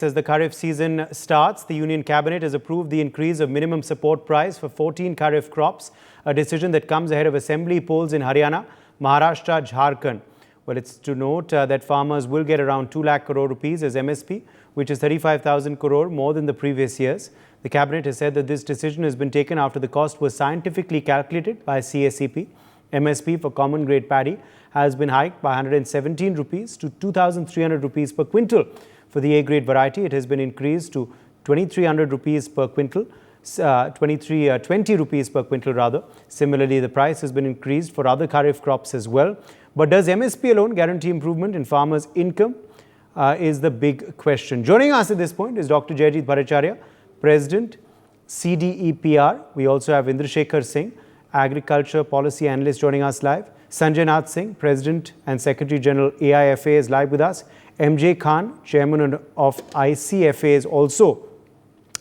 As the Kharif season starts, the Union Cabinet has approved the increase of minimum support price for 14 Kharif crops, a decision that comes ahead of assembly polls in Haryana, Maharashtra, Jharkhand. Well, it's to note that farmers will get around 2 lakh crore rupees as MSP, which is 35,000 crore more than the previous years. The Cabinet has said that this decision has been taken after the cost was scientifically calculated by CACP. MSP for common grade paddy has been hiked by 117 rupees to 2,300 rupees per quintal. For the A-grade variety, it has been increased to 2,300 rupees per quintal, 20 rupees per quintal rather. Similarly, the price has been increased for other Kharif crops as well. But does MSP alone guarantee improvement in farmers' income is the big question. Joining us at this point is Dr. Jayajit Bhattacharya, President, CDEPR. We also have Indrashekhar Singh, Agriculture Policy Analyst, joining us live. Sanjay Nath Singh, President and Secretary General AIFA, is live with us. MJ Khan, Chairman of ICFA, is also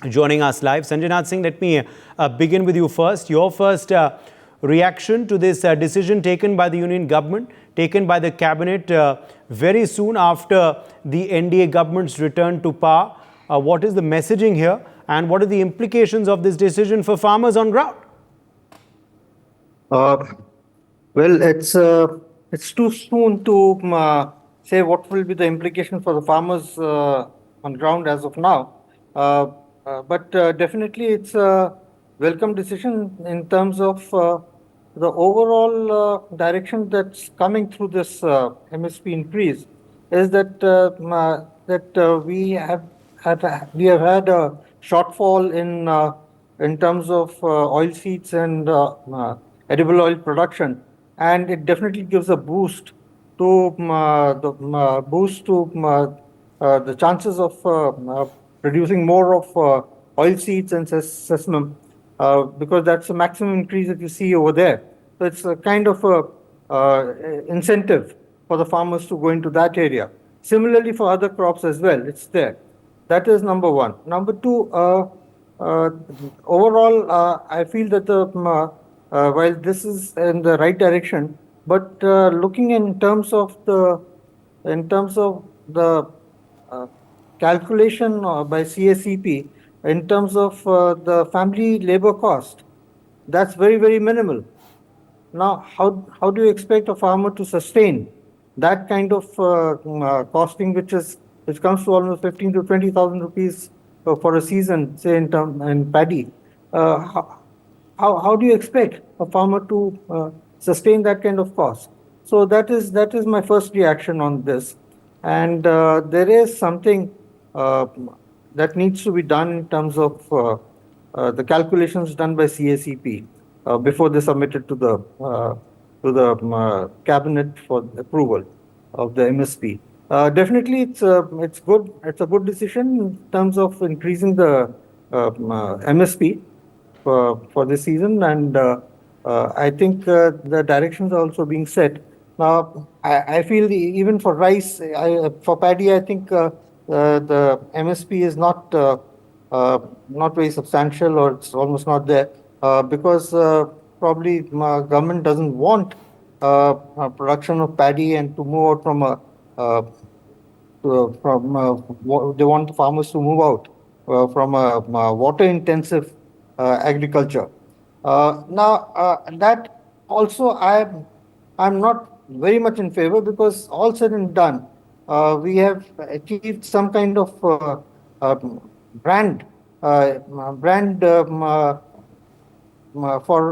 joining us live. Sanjay Nath Singh, let me begin with you first. Your first reaction to this decision taken by the Union government, taken by the Cabinet very soon after the NDA government's return to power. What is the messaging here, and what are the implications of this decision for farmers on ground? Well, it's too soon to say what will be the implication for the farmers on ground as of now. But definitely it's a welcome decision in terms of the overall direction that's coming through this MSP increase is that we have had a shortfall in terms of oilseeds and edible oil production, and it definitely gives a boost to the chances of producing more of oilseeds and sesame, because that's the maximum increase that you see over there. So it's a kind of incentive for the farmers to go into that area. Similarly, for other crops as well, it's there. That is number one. Number two, overall, I feel that while this is in the right direction, but looking in terms of the calculation by CACP in terms of the family labor cost, that's very, very minimal. Now, how do you expect a farmer to sustain that kind of costing, which comes to almost 15 to 20,000 rupees for a season, say in paddy? How do you expect a farmer to sustain that kind of cost? So that is my first reaction on this. And there is something that needs to be done in terms of the calculations done by CACP before they submitted to the cabinet for approval of the MSP. Definitely, it's good. It's a good decision in terms of increasing the MSP for this season, and I think the directions are also being set. Now, I feel even for rice, for paddy, I think the MSP is not very substantial, or it's almost not there, because probably government doesn't want production of paddy and to move out they want the farmers to move out from a water-intensive agriculture. Now, that also I'm not very much in favor, because all said and done, we have achieved some kind of brand for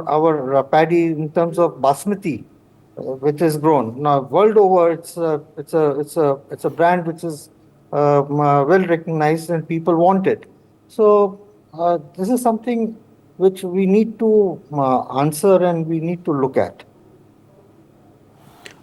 our paddy in terms of basmati, which is grown now world over. It's a brand which is well recognized and people want it. So this is something which we need to answer and we need to look at.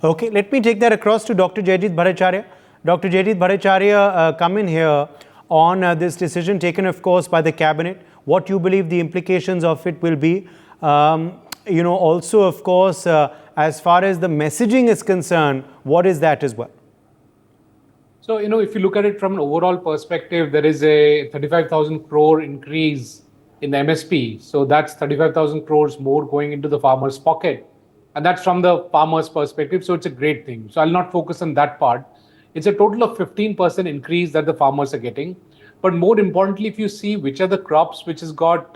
Okay, let me take that across to Dr. Jayajit Bhattacharya. Dr. Jayajit Bhattacharya, come in here on this decision taken, of course, by the Cabinet. What you believe the implications of it will be. Also, of course, as far as the messaging is concerned, what is that as well? So, if you look at it from an overall perspective, there is a 35,000 crore increase in the MSP. So that's 35,000 crores more going into the farmer's pocket. And that's from the farmer's perspective. So it's a great thing. So I'll not focus on that part. It's a total of 15% increase that the farmers are getting. But more importantly, if you see which are the crops which has got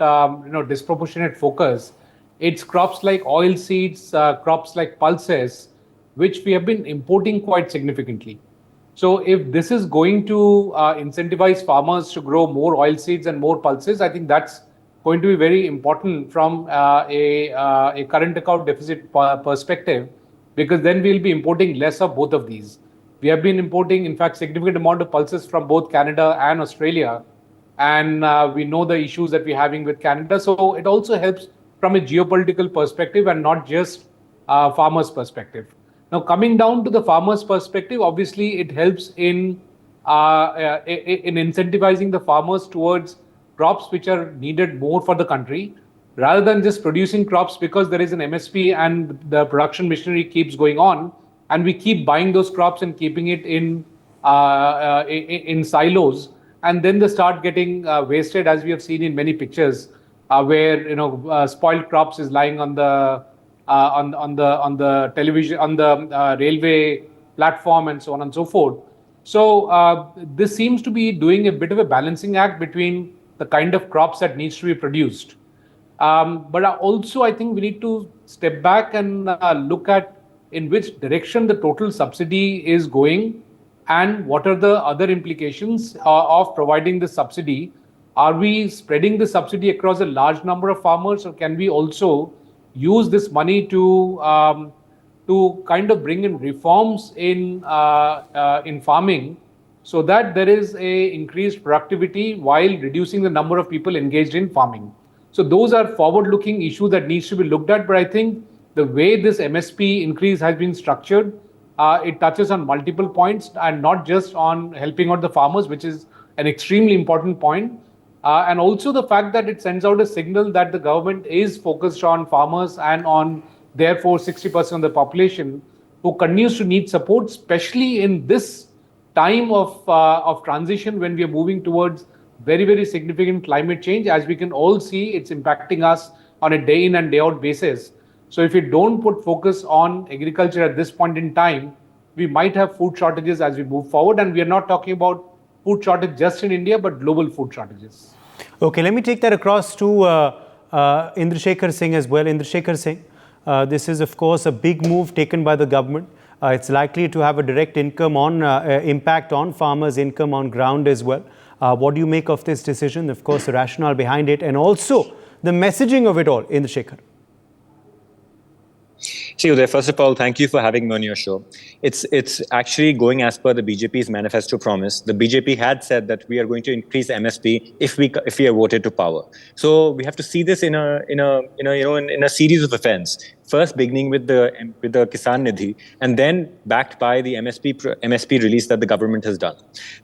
disproportionate focus, it's crops like oil seeds, crops like pulses, which we have been importing quite significantly. So if this is going to incentivize farmers to grow more oil seeds and more pulses, I think that's going to be very important from a current account deficit perspective, because then we'll be importing less of both of these. We have been importing, in fact, significant amount of pulses from both Canada and Australia, and we know the issues that we're having with Canada. So it also helps from a geopolitical perspective and not just farmers' perspective. Now, coming down to the farmers' perspective, obviously it helps in incentivizing the farmers towards crops which are needed more for the country, rather than just producing crops because there is an MSP and the production machinery keeps going on, and we keep buying those crops and keeping it in silos, and then they start getting wasted, as we have seen in many pictures, where spoiled crops is lying on the television, on the railway platform, and so on and so forth. So this seems to be doing a bit of a balancing act between the kind of crops that needs to be produced. But also, I think we need to step back and look at in which direction the total subsidy is going and what are the other implications of providing the subsidy. Are we spreading the subsidy across a large number of farmers, or can we also use this money to kind of bring in reforms in farming, so that there is a increased productivity while reducing the number of people engaged in farming? So those are forward-looking issues that needs to be looked at. But I think the way this MSP increase has been structured, it touches on multiple points and not just on helping out the farmers, which is an extremely important point. And also the fact that it sends out a signal that the government is focused on farmers and on, therefore, 60% of the population who continues to need support, especially in this time of transition when we are moving towards very, very significant climate change. As we can all see, it's impacting us on a day in and day out basis. So if we don't put focus on agriculture at this point in time, we might have food shortages as we move forward. And we are not talking about food shortage just in India, but global food shortages. Okay, let me take that across to Indrashekhar Singh as well. Indrashekhar Singh, this is of course a big move taken by the government. It's likely to have a direct impact on farmers' income on ground as well. What do you make of this decision? Of course, the rationale behind it and also the messaging of it all, Indrashekhar. See, Uday, first of all, thank you for having me on your show. It's actually going as per the BJP's manifesto promise. The BJP had said that we are going to increase MSP if we are voted to power. So we have to see this in a series of events. First, beginning with the Kisan Nidhi, and then backed by the MSP release that the government has done.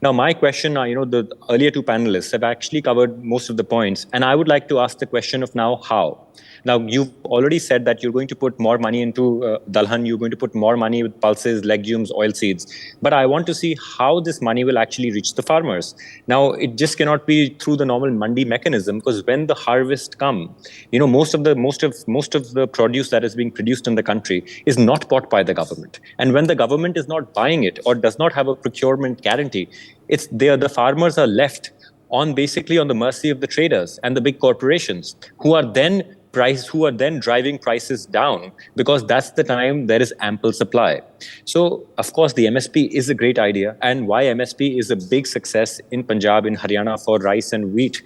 Now, my question, the earlier two panelists have actually covered most of the points, and I would like to ask the question of now how. Now, you've already said that you're going to put more money into Dalhan, you're going to put more money with pulses, legumes, oil seeds. But I want to see how this money will actually reach the farmers. Now, it just cannot be through the normal mandi mechanism, because when the harvest come, most of the produce that is being produced in the country is not bought by the government. And when the government is not buying it or does not have a procurement guarantee, the farmers are left basically on the mercy of the traders and the big corporations who are then driving prices down, because that's the time there is ample supply. So, of course, the MSP is a great idea, and why MSP is a big success in Punjab, in Haryana for rice and wheat,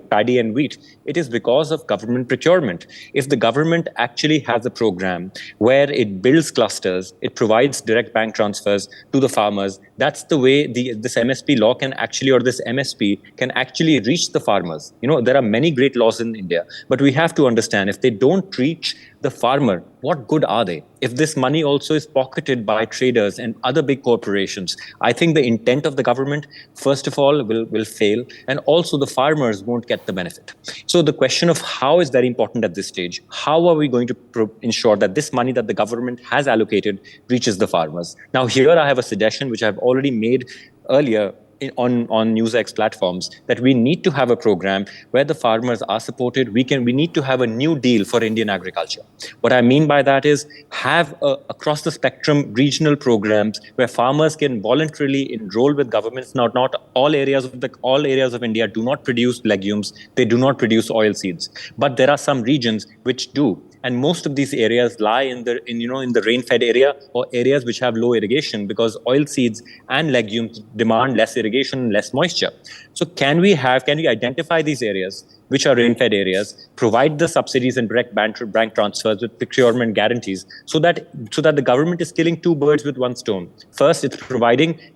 paddy and wheat, it is because of government procurement. If the government actually has a program where it builds clusters, it provides direct bank transfers to the farmers, that's the way this MSP law can actually, or this MSP can actually reach the farmers. There are many great laws in India, but we have to understand, if they don't reach the farmer, what good are they? If this money also is pocketed by traders and other big corporations, I think the intent of the government, first of all, will fail, and also the farmers won't get the benefit. So the question of how is very important at this stage. How are we going to ensure that this money that the government has allocated reaches the farmers? Now, here I have a suggestion which I've already made earlier on NewsX platforms that we need to have a program where the farmers are supported. We need to have a new deal for Indian agriculture. What I mean by that is have across the spectrum regional programs where farmers can voluntarily enroll with governments. Not all areas of India do not produce legumes. They do not produce oil seeds, but there are some regions which do. And most of these areas lie in the rain-fed area or areas which have low irrigation, because oil seeds and legumes demand less irrigation, less moisture. So can we identify these areas which are rain-fed areas, provide the subsidies and direct bank transfers with procurement guarantees, so that the government is killing two birds with one stone. First, it's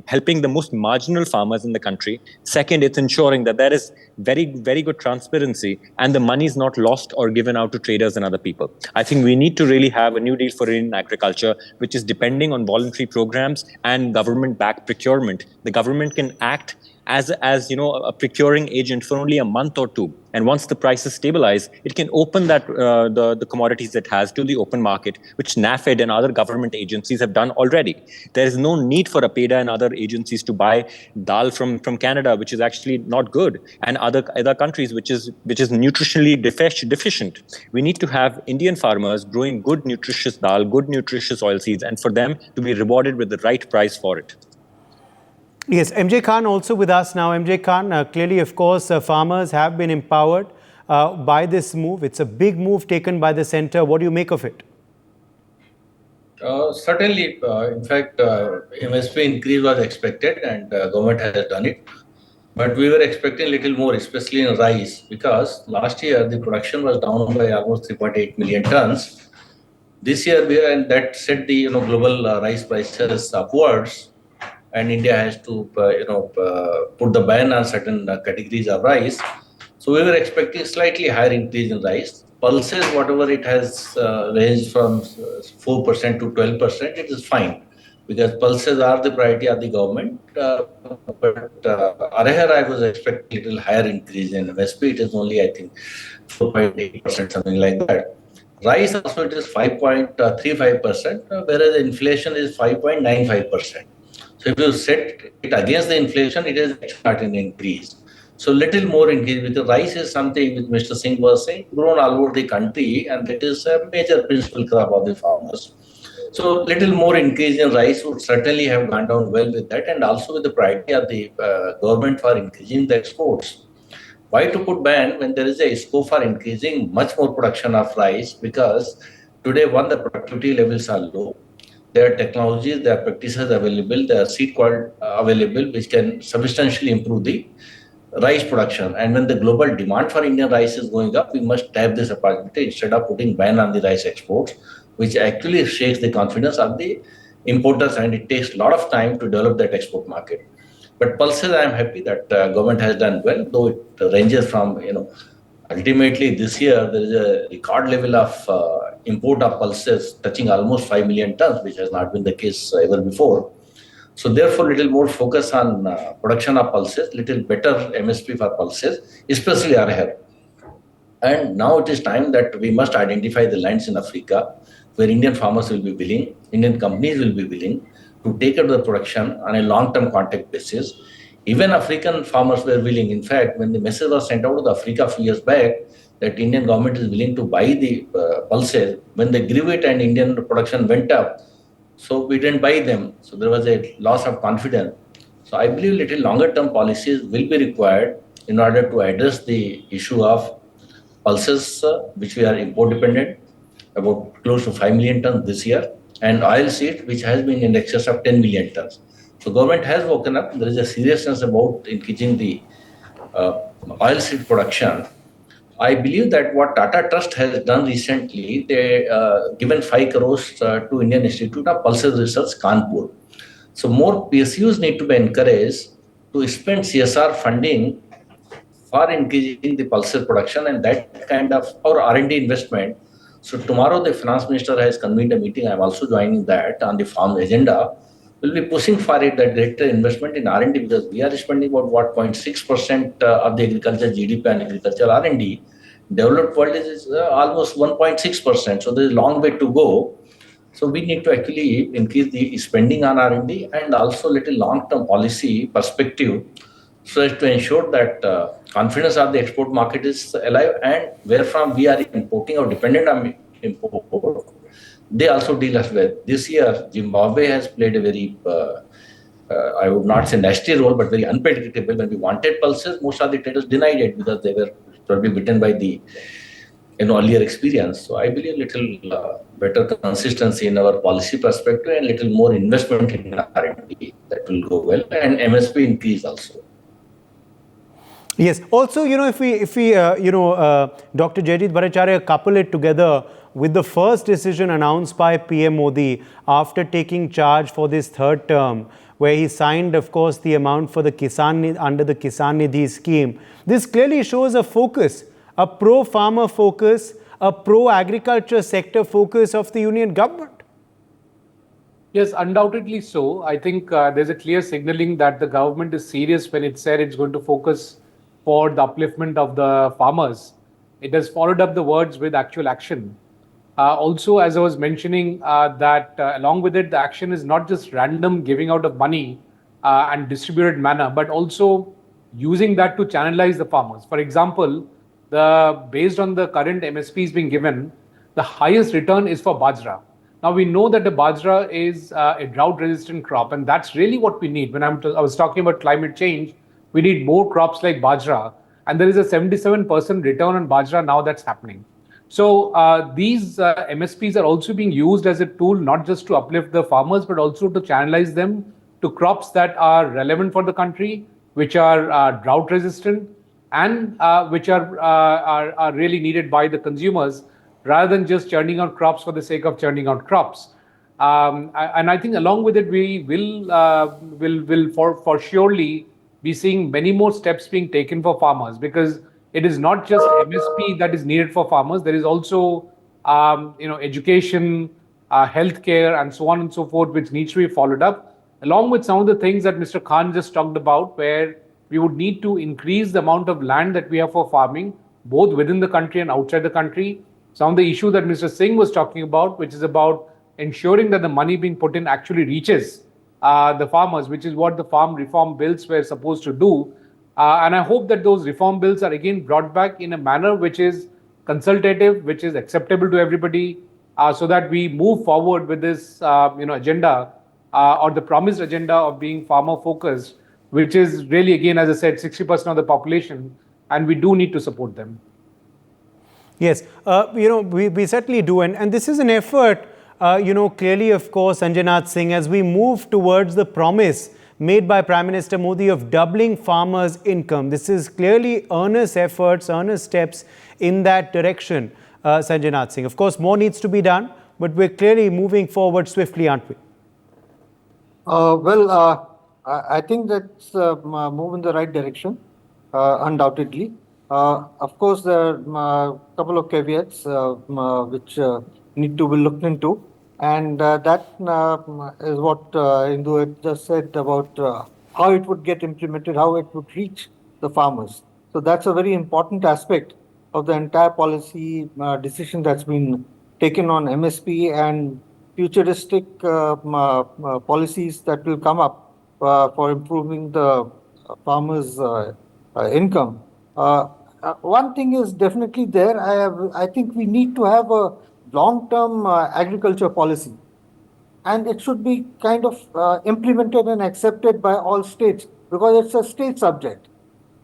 helping the most marginal farmers in the country. Second, it's ensuring that there is very, very good transparency and the money is not lost or given out to traders and other people. I think we need to really have a new deal for Indian agriculture, which is depending on voluntary programs and government-backed procurement. The government can act as a procuring agent for only a month or two, and once the prices stabilize, it can open that the commodities it has to the open market, which NAFED and other government agencies have done already. There is no need for APEDA and other agencies to buy dal from Canada, which is actually not good, and other countries which is nutritionally deficient. We need to have Indian farmers growing good nutritious dal, good nutritious oilseeds, and for them to be rewarded with the right price for it. Yes, MJ Khan also with us now. MJ Khan, clearly, of course, farmers have been empowered by this move. It's a big move taken by the centre. What do you make of it? Certainly, in fact, MSP increase was expected and government has done it. But we were expecting a little more, especially in rice, because last year the production was down by almost 3.8 million tons. This year, and that set the global rice prices upwards, and India has to put the ban on certain categories of rice. So we were expecting slightly higher increase in rice. Pulses, whatever it has ranged from 4% to 12%, it is fine, because pulses are the priority of the government. But Araher, I was expecting a little higher increase in MSP. It is only, I think, 4.8%, something like that. Rice also it is 5.35%, whereas inflation is 5.95%. So if you set it against the inflation, it is starting to increase. So little more increase, because rice is something which Mr. Singh was saying, grown all over the country, and that is a major principal crop of the farmers. So little more increase in rice would certainly have gone down well with that, and also with the priority of the government for increasing the exports. Why to put ban when there is a scope for increasing much more production of rice? Because today, the productivity levels are low. There are technologies, there are practices available, there are seed quality available, which can substantially improve the rice production. And when the global demand for Indian rice is going up, we must tap this opportunity instead of putting ban on the rice exports, which actually shakes the confidence of the importers, and it takes a lot of time to develop that export market. But pulses, I am happy that government has done well, though it ranges from, ultimately this year there is a record level of import of pulses touching almost 5 million tons, which has not been the case ever before. So therefore, little more focus on production of pulses, little better MSP for pulses, especially Araher. And now it is time that we must identify the lands in Africa where Indian farmers will be willing, Indian companies will be willing to take up the production on a long-term contract basis. Even African farmers were willing. In fact, when the message was sent out to Africa a few years back that Indian government is willing to buy the pulses, when they grew it and Indian production went up, so we didn't buy them. So there was a loss of confidence. So I believe little longer-term policies will be required in order to address the issue of pulses, which we are import-dependent, about close to 5 million tons this year, and oil seed, which has been in excess of 10 million tons. So government has woken up. There is a seriousness about increasing the oil seed production. I believe that what Tata Trust has done recently, they given 5 crores to Indian Institute of Pulses Research, Kanpur. So more PSUs need to be encouraged to spend CSR funding for increasing the pulses production, and that kind of our R&D investment. So tomorrow the finance minister has convened a meeting. I'm also joining that on the farm agenda. We'll be pushing for it that greater investment in R&D, because we are spending about 0.6% of the agriculture GDP and agricultural R&D. Developed world is almost 1.6%. So there's a long way to go. So we need to actually increase the spending on R&D and also little long-term policy perspective so as to ensure that confidence of the export market is alive, and where from we are importing or dependent on import, they also deal us with. This year, Zimbabwe has played a very, I would not say nasty role, but very unpredictable. When we wanted pulses, most of the traders denied it because they were probably bitten by the earlier experience. So I believe little better consistency in our policy perspective and little more investment in R&D that will go well, and MSP increase also. Yes. Also, if we Dr. Jayajit Bhattacharya couple it together with the first decision announced by PM Modi after taking charge for this third term, where he signed, of course, the amount for the Kisan under the Kisan Nidhi scheme, this clearly shows a focus, a pro-farmer focus, a pro-agriculture sector focus of the union government. Yes, undoubtedly so. I think there's a clear signaling that the government is serious when it said it's going to focus for the upliftment of the farmers. It has followed up the words with actual action. Also, as I was mentioning, that along with it, the action is not just random giving out of money and distributed manner, but also using that to channelize the farmers. For example, based on the current MSPs being given, the highest return is for bajra. Now we know that the bajra is a drought-resistant crop, and that's really what we need. When I was talking about climate change, we need more crops like bajra, and there is a 77% return on bajra now that's happening. So these MSPs are also being used as a tool, not just to uplift the farmers, but also to channelize them to crops that are relevant for the country, which are drought-resistant, and which are really needed by the consumers, rather than just churning out crops for the sake of churning out crops. And I think along with it, we will for surely be seeing many more steps being taken for farmers, because it is not just MSP that is needed for farmers. There is also education, healthcare, and so on and so forth, which needs to be followed up, along with some of the things that Mr. Khan just talked about, where we would need to increase the amount of land that we have for farming, both within the country and outside the country. Some of the issues that Mr. Singh was talking about, which is about ensuring that the money being put in actually reaches the farmers, which is what the farm reform bills were supposed to do. And I hope that those reform bills are again brought back in a manner which is consultative, which is acceptable to everybody, so that we move forward with this agenda or the promised agenda of being farmer focused, which is really, again, as I said, 60% of the population, and we do need to support them. Yes, we certainly do. And this is an effort, clearly, of course, Sanjay Singh, as we move towards the promise made by Prime Minister Modi of doubling farmers' income. This is clearly earnest efforts, earnest steps in that direction, Sanjay Singh. Of course, more needs to be done, but we're clearly moving forward swiftly, aren't we? I think that's a move in the right direction, undoubtedly. Of course, there are a couple of caveats which need to be looked into. And that is what Indu had just said about how it would get implemented, how it would reach the farmers. So that's a very important aspect of the entire policy decision that's been taken on MSP and futuristic policies that will come up for improving the farmers' income. One thing is definitely there. I think we need to have a long-term agriculture policy, and it should be kind of implemented and accepted by all states, because it's a state subject,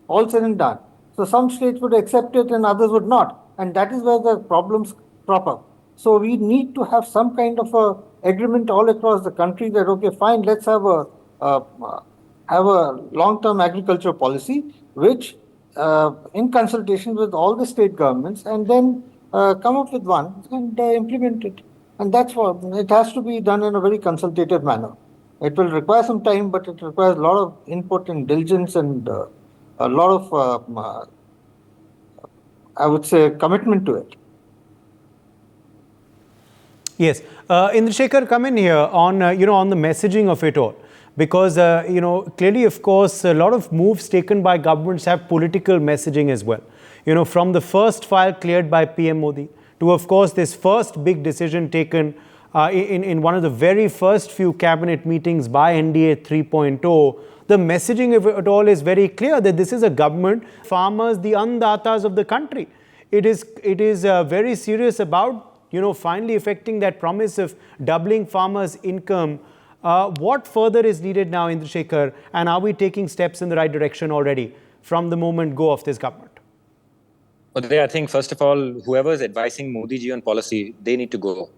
all said and done. So some states would accept it and others would not, and that is where the problems crop up. So we need to have some kind of a agreement all across the country that, okay, fine, let's have a long-term agriculture policy, which in consultation with all the state governments, and then come up with one and implement it. And that's what it has to be done in a very consultative manner. It will require some time, but it requires a lot of input and diligence and a lot of, I would say, commitment to it. Yes, Indrashekar, come in here on on the messaging of it all, because clearly, of course, a lot of moves taken by governments have political messaging as well. From the first file cleared by PM Modi to, of course, this first big decision taken in one of the very first few cabinet meetings by NDA 3.0, the messaging of it all is very clear that this is a government, farmers, the andatas of the country. It is very serious about, finally effecting that promise of doubling farmers' income. What further is needed now, Indrashekhar, and are we taking steps in the right direction already from the moment go of this government? I think, first of all, whoever is advising Modi ji on policy, they need to go.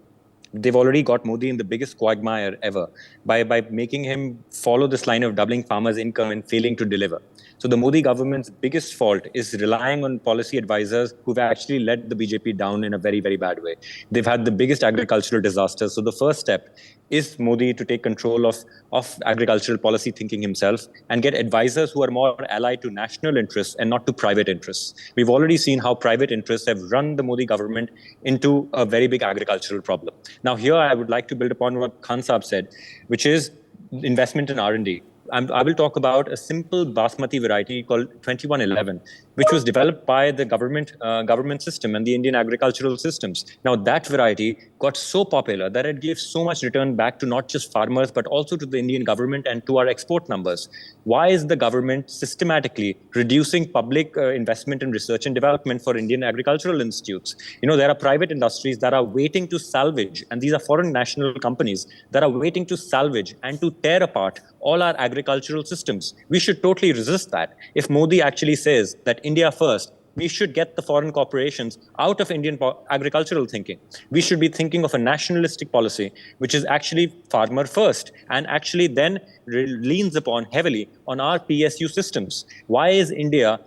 They've already got Modi in the biggest quagmire ever by making him follow this line of doubling farmers' income and failing to deliver. So the Modi government's biggest fault is relying on policy advisors who've actually led the BJP down in a very, very bad way. They've had the biggest agricultural disaster. So the first step is Modi to take control of agricultural policy thinking himself and get advisors who are more allied to national interests and not to private interests. We've already seen how private interests have run the Modi government into a very big agricultural problem. Now here I would like to build upon what Khan Saab said, which is investment in R&D. I will talk about a simple basmati variety called 2111, which was developed by the government system and the Indian agricultural systems. Now, that variety got so popular that it gave so much return back to not just farmers, but also to the Indian government and to our export numbers. Why is the government systematically reducing public investment in research and development for Indian agricultural institutes? There are private industries that are waiting to salvage, and these are foreign national companies that are waiting to salvage and to tear apart all our agricultural systems. We should totally resist that. If Modi actually says that India first, we should get the foreign corporations out of Indian agricultural thinking. We should be thinking of a nationalistic policy, which is actually farmer first and actually then leans upon heavily on our PSU systems. Why is India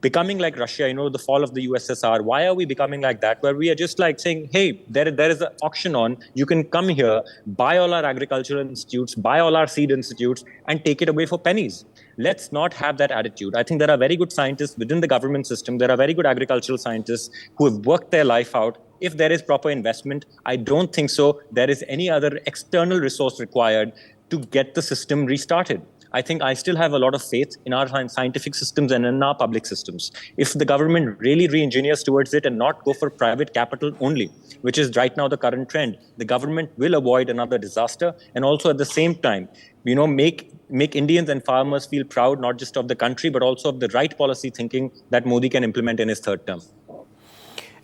becoming like Russia, the fall of the USSR? Why are we becoming like that, where we are just like saying, hey, there is an auction on, you can come here, buy all our agricultural institutes, buy all our seed institutes, and take it away for pennies. Let's not have that attitude. I think there are very good scientists within the government system. There are very good agricultural scientists who have worked their life out. If there is proper investment, I don't think so there is any other external resource required to get the system restarted. I think I still have a lot of faith in our scientific systems and in our public systems. If the government really re-engineers towards it and not go for private capital only, which is right now the current trend, the government will avoid another disaster and also at the same time, make Indians and farmers feel proud, not just of the country, but also of the right policy thinking that Modi can implement in his third term.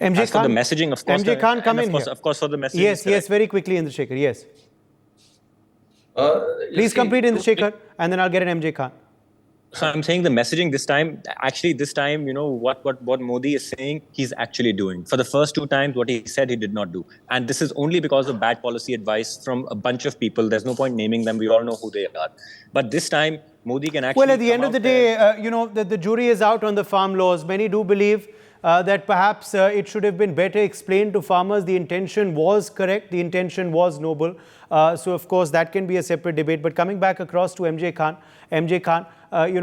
MJ As Khan, for the messaging, of course, MJ Khan, come in here. Of course, for the messaging. Yes, very quickly, Indrashekhar, yes. Please complete Indrashekhar, and then I'll get an MJ Khan. So I'm saying the messaging this time, what Modi is saying, he's actually doing. For the first two times, what he said, he did not do. And this is only because of bad policy advice from a bunch of people. There's no point naming them. We all know who they are. But this time, Modi can actually... Well, at the end of the day, the jury is out on the farm laws. Many do believe that perhaps it should have been better explained to farmers. The intention was correct. The intention was noble. So, of course, that can be a separate debate. But coming back across to MJ Khan,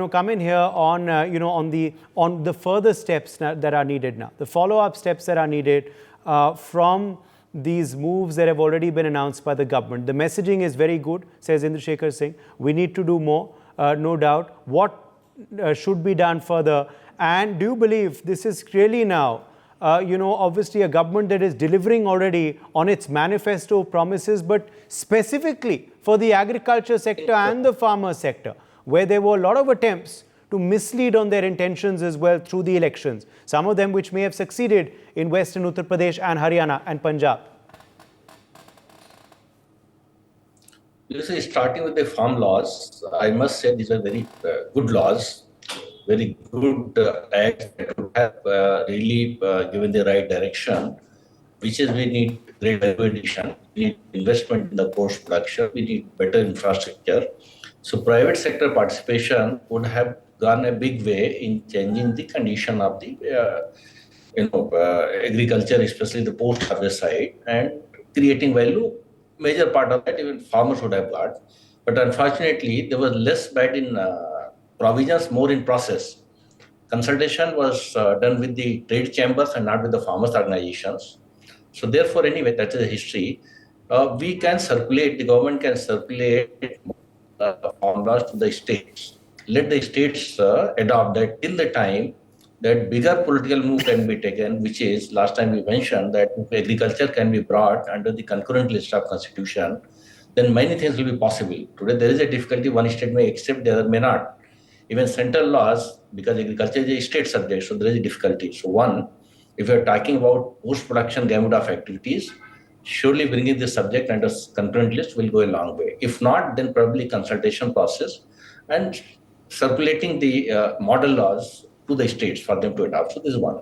come in here on, on the further steps that are needed now, the follow-up steps that are needed from these moves that have already been announced by the government. The messaging is very good, says Indrashekhar Singh. We need to do more, no doubt. What should be done further? And do you believe this is really now, obviously a government that is delivering already on its manifesto promises, but specifically for the agriculture sector and the farmer sector, where there were a lot of attempts to mislead on their intentions as well through the elections, some of them which may have succeeded in Western Uttar Pradesh and Haryana and Punjab? You see, starting with the farm laws, I must say these are very good laws, very good acts that would have really given the right direction, which is we need great value addition, we need investment in the post-production, we need better infrastructure. So private sector participation would have gone a big way in changing the condition of the agriculture, especially the post-harvest side, and creating value. Major part of that even farmers would have got. But unfortunately, there was less bad in provisions, more in process. Consultation was done with the trade chambers and not with the farmers' organizations. So therefore, anyway, that is the history. We can circulate, the government can circulate farm laws to the states. Let the states adopt that till the time that bigger political move can be taken, which is last time we mentioned that if agriculture can be brought under the concurrent list of constitution, then many things will be possible. Today there is a difficulty, one state may accept, the other may not. Even central laws, because agriculture is a state subject, so there is a difficulty. So one, if you are talking about post-production gamut of activities, surely bringing this subject under concurrent list will go a long way. If not, then probably consultation process and circulating the model laws to the states for them to adopt. So this is one.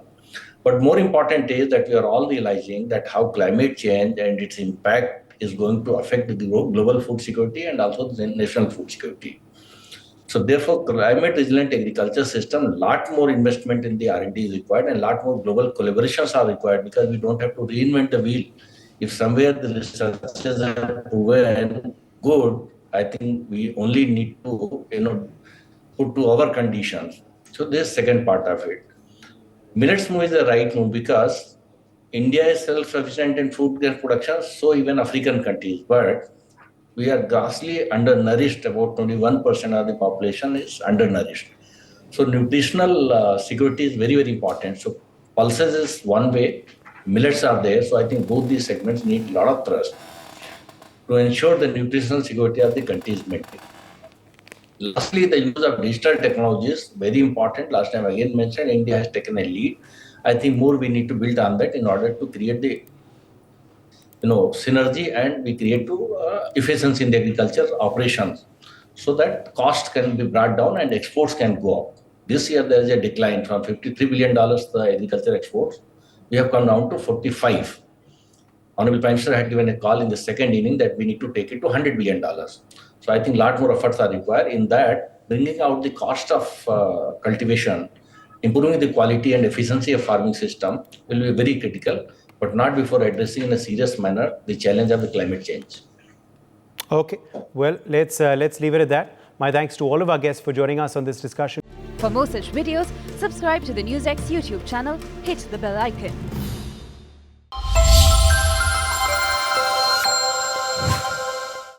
But more important is that we are all realizing that how climate change and its impact is going to affect the global food security and also the national food security. So therefore, climate resilient agriculture system, lot more investment in the R&D is required and lot more global collaborations are required, because we don't have to reinvent the wheel. If somewhere the researches are proven good, I think we only need to, put to our conditions. So this is second part of it. Millets move is the right move because India is self-sufficient in food grain production, so even African countries. But we are grossly undernourished. About 21% of the population is undernourished. So nutritional security is very, very important. So pulses is one way, millets are there. So I think both these segments need a lot of thrust to ensure the nutritional security of the country is maintained. Lastly, the use of digital technologies, very important. Last time again mentioned, India has taken a lead. I think more we need to build on that in order to create the synergy, and we create efficiency in the agriculture operations so that cost can be brought down and exports can go up. This year there is a decline from $53 billion the agriculture exports. We have come down to 45. Honorable Prime Minister had given a call in the second inning that we need to take it to $100 billion. So I think a lot more efforts are required in that, bringing out the cost of cultivation, improving the quality and efficiency of farming system will be very critical, but not before addressing in a serious manner the challenge of the climate change. Okay, well, let's leave it at that. My thanks to all of our guests for joining us on this discussion. For more such videos, subscribe to the NewsX YouTube channel, hit the bell icon.